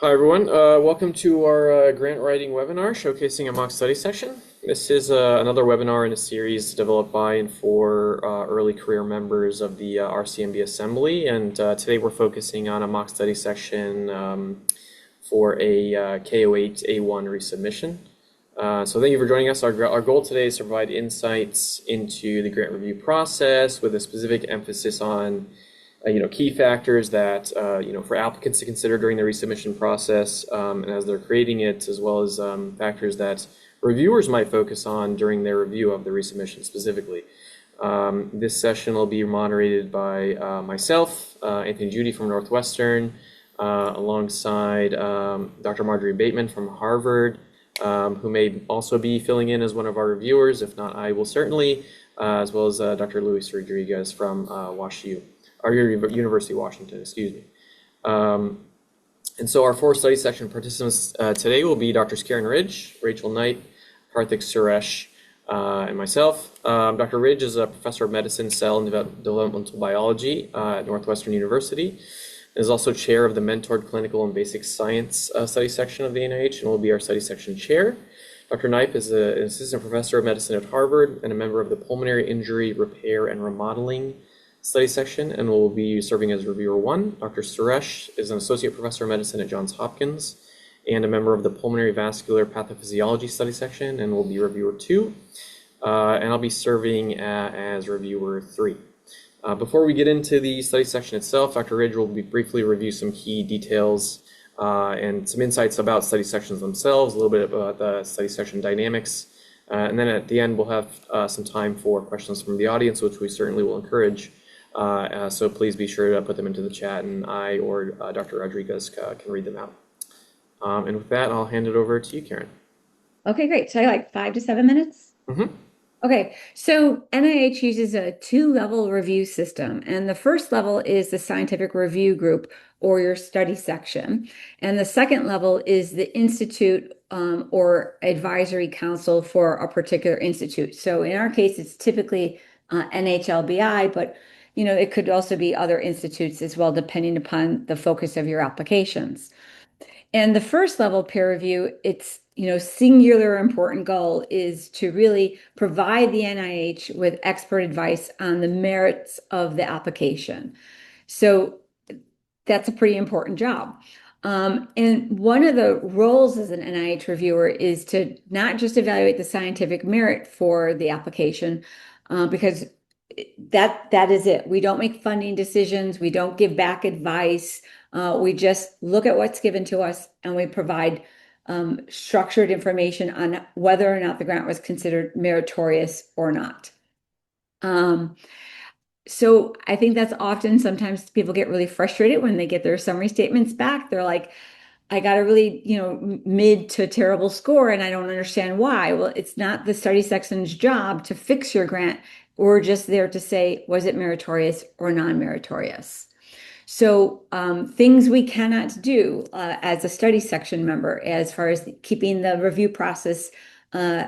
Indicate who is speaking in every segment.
Speaker 1: Hi everyone, welcome to our grant writing webinar showcasing a mock study section. This is another webinar in a series developed by and for early career members of the RCMB Assembly, and today we're focusing on a mock study section for a K08A1 resubmission. So thank you for joining us. Our goal today is to provide insights into the grant review process with a specific emphasis on key factors that, for applicants to consider during the resubmission process and as they're creating it, as well as factors that reviewers might focus on during their review of the resubmission specifically. This session will be moderated by myself, Anthony Judy from Northwestern, alongside Dr. Marjorie Bateman from Harvard, who may also be filling in as one of our reviewers. If not, I will certainly, as well as Dr. Luis Rodriguez from WashU. Or University of Washington, excuse me. And so our four study section participants today will be Drs. Karen Ridge, Rachel Knipe, Karthik Suresh, and myself. Dr. Ridge is a professor of medicine, cell and developmental biology at Northwestern University, and is also chair of the mentored clinical and basic science study section of the NIH, and will be our study section chair. Dr. Knipe is an assistant professor of medicine at Harvard and a member of the pulmonary injury repair and remodeling study section and will be serving as reviewer one. Dr. Suresh is an associate professor of medicine at Johns Hopkins and a member of the pulmonary vascular pathophysiology study section and will be reviewer two. And I'll be serving as reviewer three. Before we get into the study section itself, Dr. Ridge will briefly review some key details and some insights about study sections themselves, a little bit about the study section dynamics. And then at the end, we'll have some time for questions from the audience, which we certainly will encourage. So please be sure to put them into the chat, and I or Dr. Rodriguez can read them out. And with that, I'll hand it over to you, Karen.
Speaker 2: Okay, great. So I like 5 to 7 minutes.
Speaker 1: Mm-hmm.
Speaker 2: Okay, so NIH uses a two-level review system, and the first level is the scientific review group or your study section, and the second level is the institute or advisory council for a particular institute. So in our case, it's typically NHLBI, but it could also be other institutes as well, depending upon the focus of your applications. And the first level peer review, its singular important goal is to really provide the NIH with expert advice on the merits of the application. So that's a pretty important job. And one of the roles as an NIH reviewer is to not just evaluate the scientific merit for the application, because that is it. We don't make funding decisions. We don't give back advice. We just look at what's given to us and we provide structured information on whether or not the grant was considered meritorious or not. So I think that's often sometimes people get really frustrated when they get their summary statements back. They're like, I got a really, mid to terrible score and I don't understand why. Well, it's not the study section's job to fix your grant. We're just there to say, was it meritorious or non-meritorious? So things we cannot do as a study section member as far as keeping the review process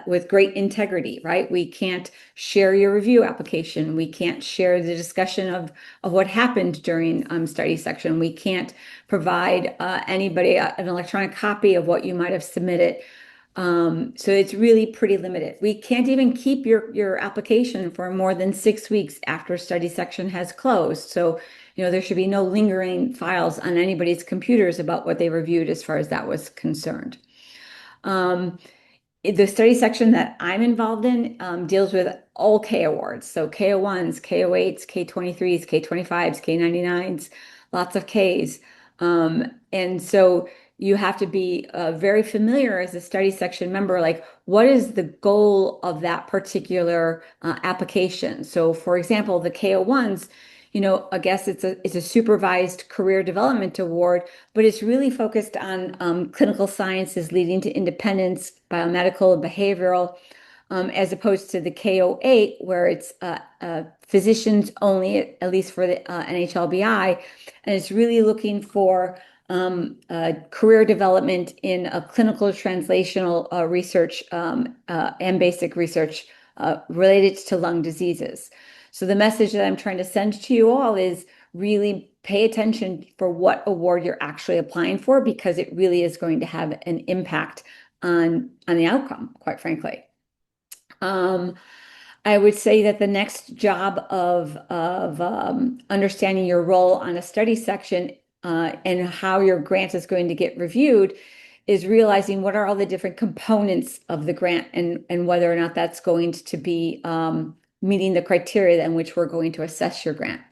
Speaker 2: with great integrity, right? We can't share your review application. We can't share the discussion of what happened during study section. We can't provide anybody an electronic copy of what you might have submitted. So it's really pretty limited. We can't even keep your application for more than 6 weeks after study section has closed. So, there should be no lingering files on anybody's computers about what they reviewed as far as that was concerned. The study section that I'm involved in deals with all K awards. So K01s, K08s, K23s, K25s, K99s, lots of Ks. And so you have to be very familiar as a study section member, like what is the goal of that particular application? So for example, the K01s, I guess it's a supervised career development award, but it's really focused on clinical sciences leading to independence, biomedical and behavioral, as opposed to the K08, where it's physicians only, at least for the NHLBI, and it's really looking for career development in a clinical translational research and basic research related to lung diseases. So the message that I'm trying to send to you all is really pay attention for what award you're actually applying for, because it really is going to have an impact on the outcome, quite frankly. Um, I would say that the next job of understanding your role on a study section and how your grant is going to get reviewed is realizing what are all the different components of the grant, and whether or not that's going to be meeting the criteria in which we're going to assess your grant.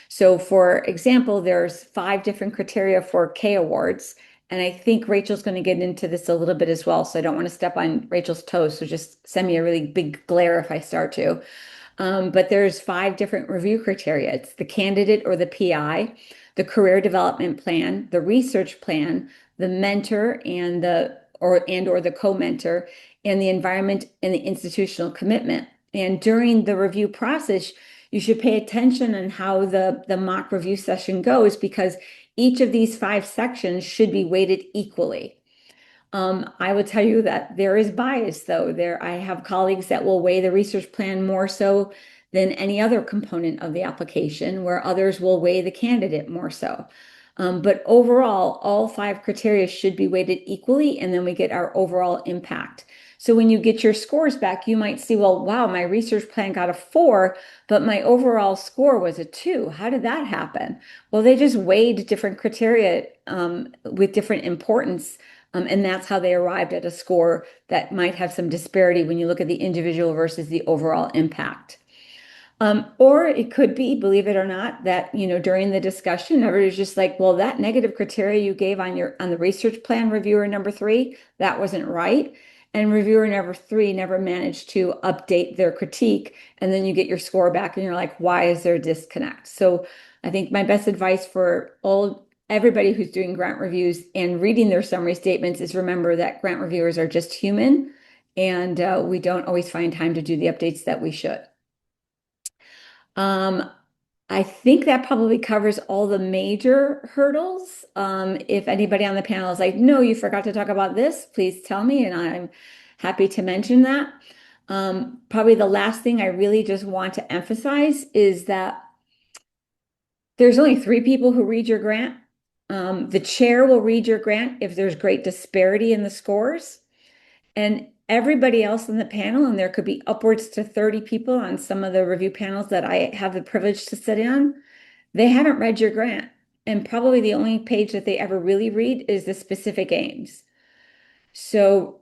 Speaker 2: So for example, there's 5 different criteria for K awards. And I think Rachel's going to get into this a little bit as well. So I don't want to step on Rachel's toes. So just send me a really big glare if I start to. But there's 5 different review criteria. It's the candidate or the PI, the career development plan, the research plan, the mentor and or the co-mentor, and the environment and the institutional commitment. And during the review process, you should pay attention on how the mock review session goes, because each of these 5 sections should be weighted equally. I will tell you that there is bias, though. I have colleagues that will weigh the research plan more so than any other component of the application, where others will weigh the candidate more so. But overall, all 5 criteria should be weighted equally, and then we get our overall impact. So when you get your scores back, you might see, well, wow, my research plan got a 4, but my overall score was a 2. How did that happen? Well, they just weighed different criteria with different importance. And that's how they arrived at a score that might have some disparity when you look at the individual versus the overall impact. Or it could be, believe it or not, that, during the discussion, everybody's just like, well, that negative criteria you gave on the research plan, reviewer number 3, that wasn't right. And reviewer number 3 never managed to update their critique. And then you get your score back and you're like, why is there a disconnect? So I think my best advice for everybody who's doing grant reviews and reading their summary statements is remember that grant reviewers are just human, and we don't always find time to do the updates that we should. I think that probably covers all the major hurdles. If anybody on the panel is like, no, you forgot to talk about this, please tell me, and I'm happy to mention that. Probably the last thing I really just want to emphasize is that there's only 3 people who read your grant. The chair will read your grant if there's great disparity in the scores. And everybody else in the panel, and there could be upwards to 30 people on some of the review panels that I have the privilege to sit in, they haven't read your grant. And probably the only page that they ever really read is the specific aims. So,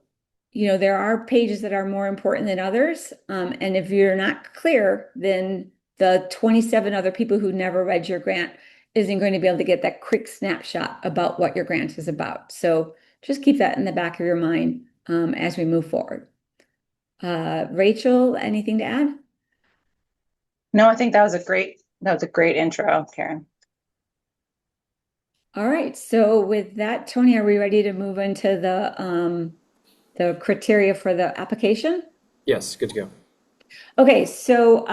Speaker 2: there are pages that are more important than others. And if you're not clear, then the 27 other people who never read your grant isn't going to be able to get that quick snapshot about what your grant is about. So just keep that in the back of your mind as we move forward. Rachel, anything to add?
Speaker 3: No, I think that was a great intro, Karen.
Speaker 2: All right. So with that, Tony, are we ready to move into the criteria for the application?
Speaker 1: Yes, good to go.
Speaker 2: Okay, so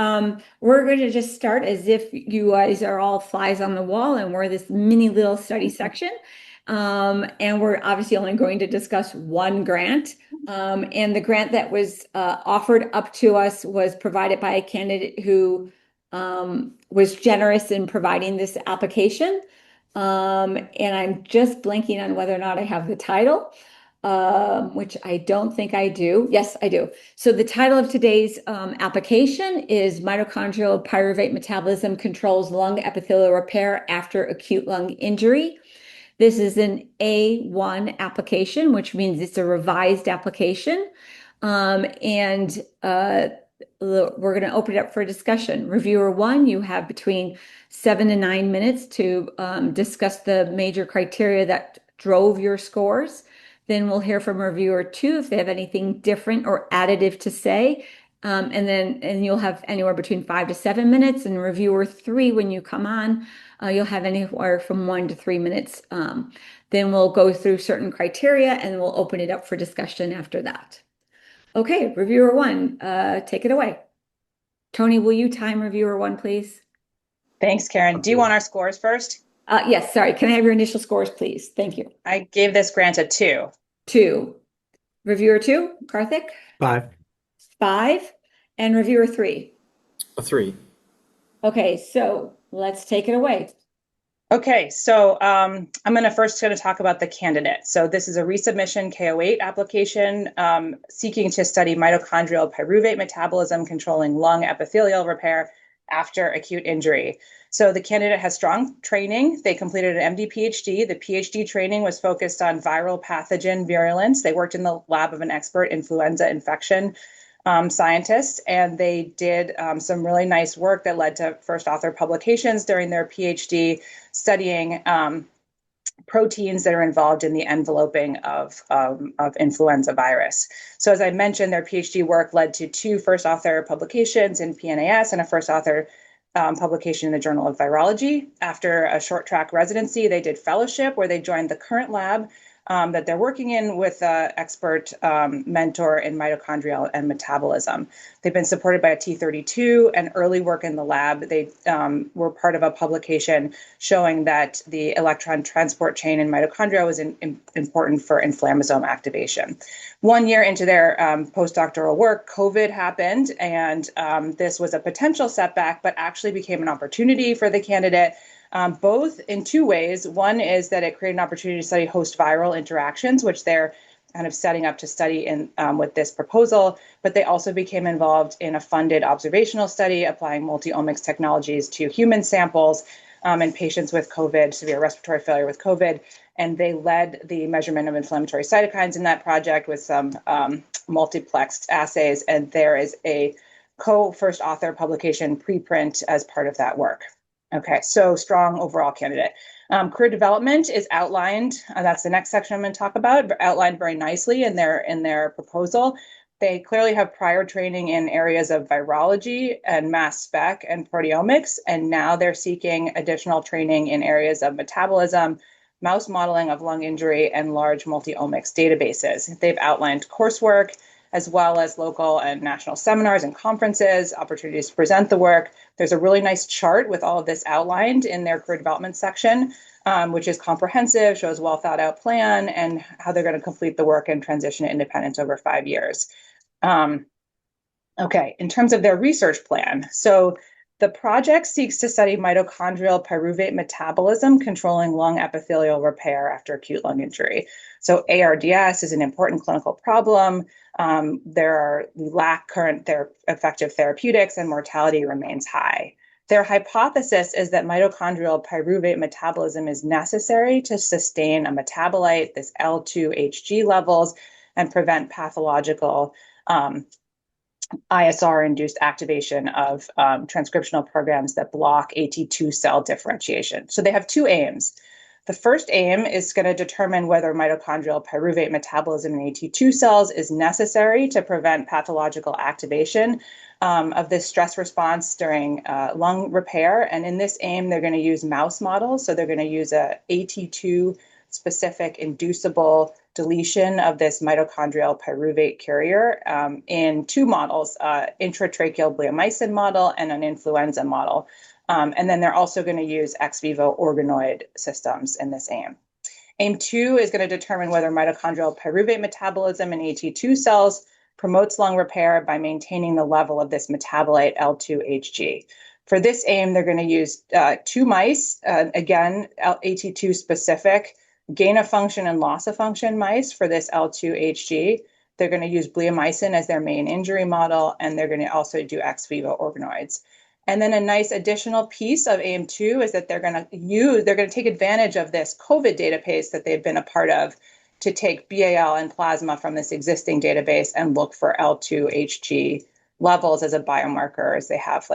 Speaker 2: we're going to just start as if you guys are all flies on the wall and we're this mini little study section. And we're obviously only going to discuss one grant. And the grant that was offered up to us was provided by a candidate who was generous in providing this application. And I'm just blanking on whether or not I have the title. Which I don't think I do. Yes, I do. So the title of today's application is Mitochondrial Pyruvate Metabolism Controls Lung Epithelial Repair After Acute Lung Injury. This is an A1 application, which means it's a revised application. And we're going to open it up for discussion. Reviewer 1, you have between 7 to 9 minutes to discuss the major criteria that drove your scores. Then we'll hear from reviewer 2 if they have anything different or additive to say. And you'll have anywhere between 5 to 7 minutes. And reviewer 3, when you come on, you'll have anywhere from 1 to 3 minutes. Then we'll go through certain criteria and we'll open it up for discussion after that. Okay, reviewer 1, take it away. Tony, will you time reviewer 1, please?
Speaker 3: Thanks, Karen. Do you want our scores first?
Speaker 2: Yes, sorry. Can I have your initial scores, please? Thank you.
Speaker 3: I gave this grant a 2.
Speaker 2: 2. Reviewer 2, Karthik?
Speaker 4: 5.
Speaker 2: 5. And reviewer 3?
Speaker 1: A 3.
Speaker 2: Okay, so let's take it away.
Speaker 3: Okay, so I'm going to talk about the candidate. So this is a resubmission KO8 application seeking to study mitochondrial pyruvate metabolism controlling lung epithelial repair after acute injury. So the candidate has strong training. They completed an MD PhD. The PhD training was focused on viral pathogen virulence. They worked in the lab of an expert influenza infection scientists, and they did some really nice work that led to first author publications during their PhD, studying proteins that are involved in the enveloping of influenza virus. So as I mentioned, their PhD work led to 2 first author publications in PNAS and a first author publication in the Journal of Virology. After a short track residency, they did fellowship where they joined the current lab that they're working in with an expert mentor in mitochondrial and metabolism. They've been supported by a T32 and early work in the lab. They were part of a publication showing that the electron transport chain in mitochondria was important for inflammasome activation. 1 year into their postdoctoral work, COVID happened, and this was a potential setback, but actually became an opportunity for the candidate. Both in 2 ways. One is that it created an opportunity to study host viral interactions, which they're kind of setting up to study in with this proposal, but they also became involved in a funded observational study applying multi-omics technologies to human samples in patients with COVID, severe respiratory failure with COVID, and they led the measurement of inflammatory cytokines in that project with some multiplexed assays, and there is a co-first author publication preprint as part of that work. Okay, so strong overall candidate. Career development is outlined. That's the next section I'm going to talk about, outlined very nicely in their proposal. They clearly have prior training in areas of virology and mass spec and proteomics, and now they're seeking additional training in areas of metabolism, mouse modeling of lung injury, and large multi-omics databases. They've outlined coursework, as well as local and national seminars and conferences, opportunities to present the work. There's a really nice chart with all of this outlined in their career development section, which is comprehensive, shows well thought out plan, and how they're going to complete the work and transition to independence over 5 years. Okay, in terms of their research plan, so the project seeks to study mitochondrial pyruvate metabolism controlling lung epithelial repair after acute lung injury. So ARDS is an important clinical problem. There lack current effective therapeutics, and mortality remains high. Their hypothesis is that mitochondrial pyruvate metabolism is necessary to sustain a metabolite, this L2HG levels, and prevent pathological ISR-induced activation of transcriptional programs that block AT2 cell differentiation. So they have 2 aims. The first aim is going to determine whether mitochondrial pyruvate metabolism in AT2 cells is necessary to prevent pathological activation of this stress response during lung repair. And in this aim, they're going to use mouse models. So they're going to use a AT2 specific inducible deletion of this mitochondrial pyruvate carrier in 2 models, intratracheal bleomycin model and an influenza model. And then they're also going to use ex vivo organoid systems in this aim. Aim 2 is going to determine whether mitochondrial pyruvate metabolism in AT2 cells promotes lung repair by maintaining the level of this metabolite L2HG. For this aim, they're going to use 2 mice, again, AT2 specific, gain of function and loss of function mice for this L2HG. They're going to use bleomycin as their main injury model, and they're going to also do ex vivo organoids. And then a nice additional piece of aim 2 is that they're going to take advantage of this COVID database that they've been a part of to take BAL and plasma from this existing database and look for L2HG levels as a biomarker, as they have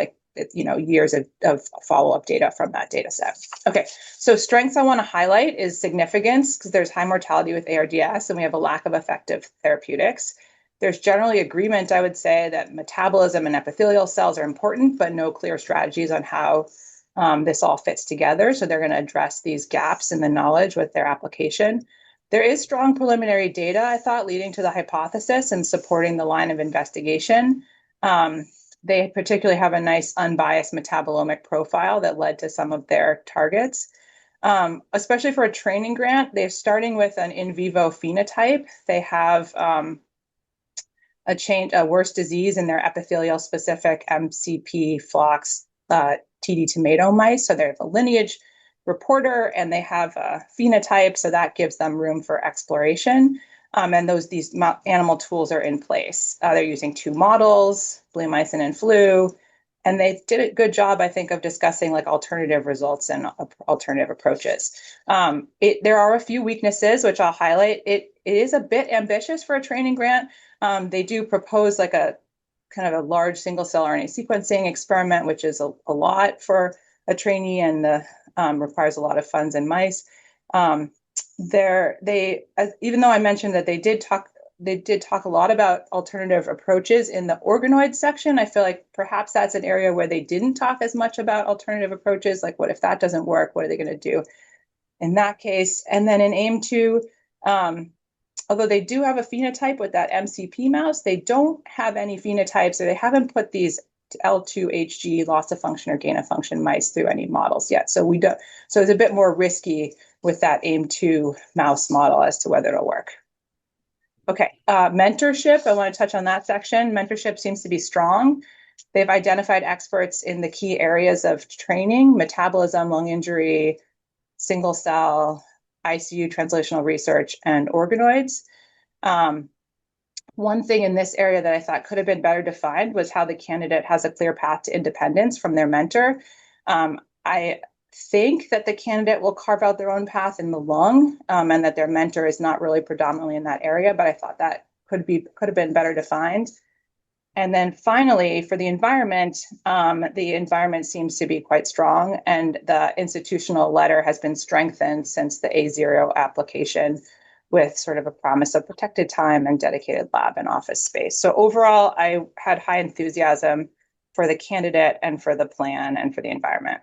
Speaker 3: years of follow-up data from that data set. Okay, so strengths I want to highlight is significance, because there's high mortality with ARDS and we have a lack of effective therapeutics. There's generally agreement, I would say, that metabolism and epithelial cells are important, but no clear strategies on how this all fits together. So they're going to address these gaps in the knowledge with their application. There is strong preliminary data, I thought, leading to the hypothesis and supporting the line of investigation. They particularly have a nice unbiased metabolomic profile that led to some of their targets. Especially for a training grant, they're starting with an in vivo phenotype. They have a worse disease in their epithelial specific MCP flox TD tomato mice. So they have a lineage reporter and they have a phenotype. So that gives them room for exploration. And these animal tools are in place. They're using 2 models, bleomycin and flu. And they did a good job, I think, of discussing like alternative results and alternative approaches. There are a few weaknesses, which I'll highlight. It is a bit ambitious for a training grant. They do propose like a kind of a large single cell RNA sequencing experiment, which is a lot for a trainee and requires a lot of funds in mice. Even though I mentioned that they did talk a lot about alternative approaches in the organoid section, I feel like perhaps that's an area where they didn't talk as much about alternative approaches. Like, what if that doesn't work? What are they going to do in that case? And then in AIM2, although they do have a phenotype with that MCP mouse, they don't have any phenotypes, or they haven't put these L2HG loss of function or gain of function mice through any models yet. So it's a bit more risky with that AIM2 mouse model as to whether it'll work. Okay, mentorship, I want to touch on that section. Mentorship seems to be strong. They've identified experts in the key areas of training: metabolism, lung injury, single cell, ICU translational research, and organoids. One thing in this area that I thought could have been better defined was how the candidate has a clear path to independence from their mentor. I think that the candidate will carve out their own path in the lung, and that their mentor is not really predominantly in that area, but I thought that could have been better defined. And then finally, for the environment seems to be quite strong, and the institutional letter has been strengthened since the A0 application, with sort of a promise of protected time and dedicated lab and office space. So overall, I had high enthusiasm for the candidate and for the plan and for the environment.